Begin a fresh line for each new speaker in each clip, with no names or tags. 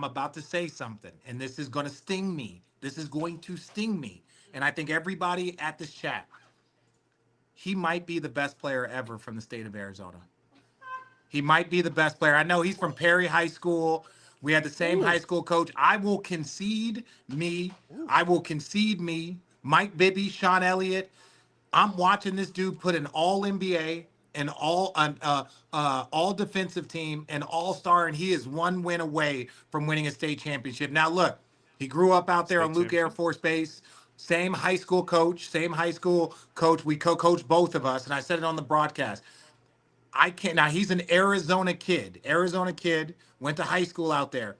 I'm about to say something, and this is going to sting me. This is going to sting me. And I think everybody at this chat, he might be the best player ever from the state of Arizona. He might be the best player. I know he's from Perry High School. We had the same high school coach. I will concede me. I will concede me. Mike Bibby, Sean Elliott. I'm watching this dude put an all NBA, an all defensive team, an all star, and he is one win away from winning a state championship. Now look, he grew up out there on Luke Air Force Base. Same high school coach, same high school coach. We co-coached both of us, and I said it on the broadcast. I can't. Now he's an Arizona kid. Arizona kid, went to high school out there.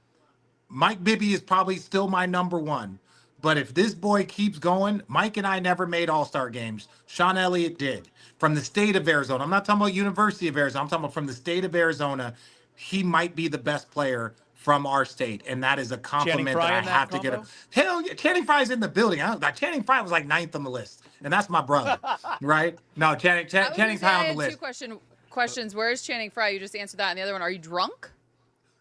Mike Bibby is probably still my number one. But if this boy keeps going, Mike and I never made all-star games. Sean Elliott did. From the state of Arizona. I'm not talking about University of Arizona. I'm talking about from the state of Arizona. He might be the best player from our state. And that is a compliment that I have to get him. Hell yeah, Channing Frye's in the building. Channing Frye was like 9th on the list. And that's my brother, right? No, Channing Frye on the list.
Questions. Where is Channing Frye? You just answered that. And the other one, are you drunk?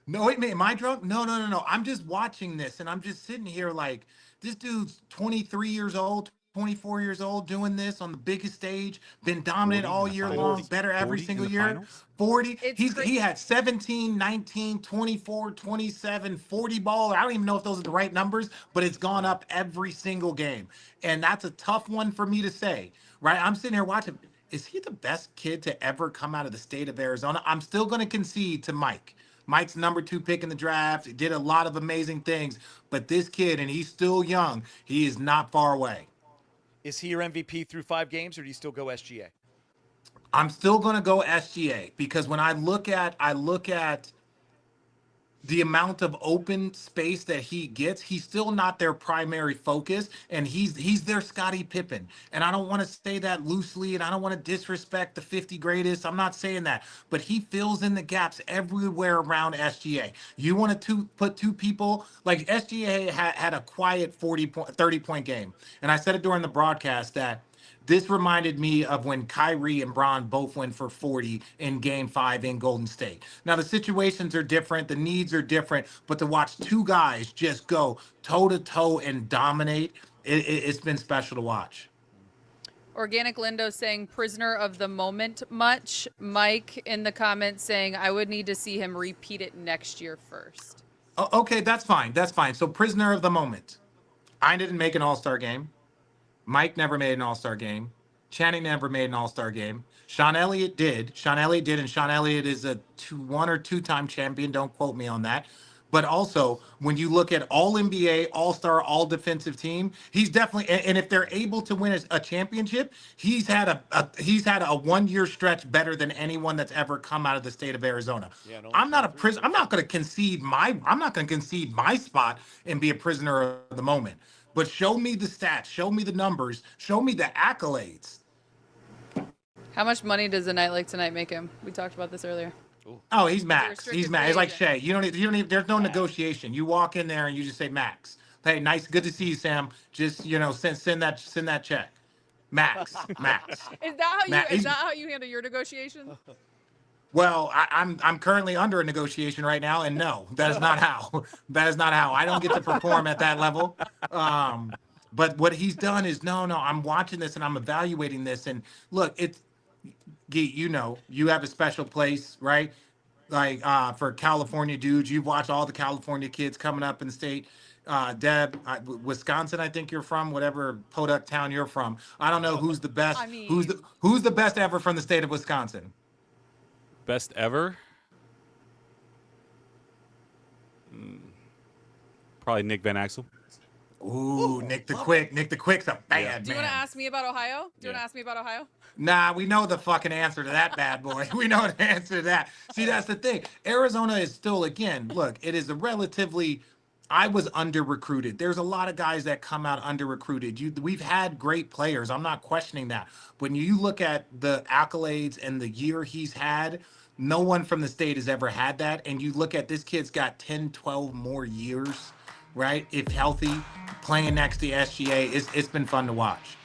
No, wait, am I drunk? No. I'm just watching this, and I'm just sitting here like, this dude's 23 years old, 24 years old, doing this on the biggest stage, been dominant all year long, better every single year. 40. He had 17, 19, 24, 27, 40 ball. I don't even know if those are the right numbers, but it's gone up every single game. And that's a tough one for me to say, right? I'm sitting here watching. Is he the best kid to ever come out of the state of Arizona? I'm still going to concede to Mike. Mike's number 2 pick in the draft. He did a lot of amazing things. But this kid, and he's still young, he is not far away.
Is he your MVP through 5 games, or do you still go SGA?
I'm still going to go SGA because when I look at the amount of open space that he gets, he's still not their primary focus, and he's their Scottie Pippen. And I don't want to say that loosely, and I don't want to disrespect the 50 greatest. I'm not saying that, but he fills in the gaps everywhere around SGA. You want to put 2 people, like SGA had a quiet 30-point game. And I said it during the broadcast that this reminded me of when Kyrie and Bron both went for 40 in Game 5 in Golden State. Now, the situations are different. The needs are different. But to watch 2 guys just go toe-to-toe and dominate, it's been special to watch.
Organic Lindo saying prisoner of the moment much. Mike in the comments saying I would need to see him repeat it next year first.
Oh, okay, that's fine. That's fine. So prisoner of the moment. I didn't make an all-star game. Mike never made an all-star game. Channing never made an all-star game. Sean Elliott did. And Sean Elliott is a 1 or 2-time champion. Don't quote me on that. But also, when you look at all-NBA, all-star, all-defensive team, he's definitely, and if they're able to win a championship, he's had a 1-year stretch better than anyone that's ever come out of the state of Arizona. Yeah, no, I'm not going to concede my spot and be a prisoner of the moment. But show me the stats, show me the numbers, show me the accolades.
How much money does a night like tonight make him? We talked about this earlier.
Oh, he's max. He's max. It's like Shay. You don't need. There's no negotiation. You walk in there and you just say max. Hey, nice, good to see you, Sam. Just send that check. Max.
Is that how you handle your negotiations?
Well, I'm currently under a negotiation right now, and no, that is not how. That is not how. I don't get to perform at that level. But what he's done is no. I'm watching this and I'm evaluating this, and look, it's Geet. You have a special place, right? Like for California dudes, you've watched all the California kids coming up in the state. Deb, Wisconsin, I think you're from, whatever Podunk town you're from. I don't know who's the best. Who's the best ever from the state of Wisconsin?
Best ever? Probably Nick Van Axel.
Ooh, Nick the Quick. Nick the Quick's a bad man.
Do you want to ask me about Ohio?
Nah, we know the fucking answer to that bad boy. We know the answer to that. See, that's the thing. Arizona is still, again, look, it is a relatively, I was under-recruited. There's a lot of guys that come out under-recruited. We've had great players. I'm not questioning that. When you look at the accolades and the year he's had, no one from the state has ever had that. And you look at this kid's got 10, 12 more years, right? If healthy, playing next to SGA, it's been fun to watch.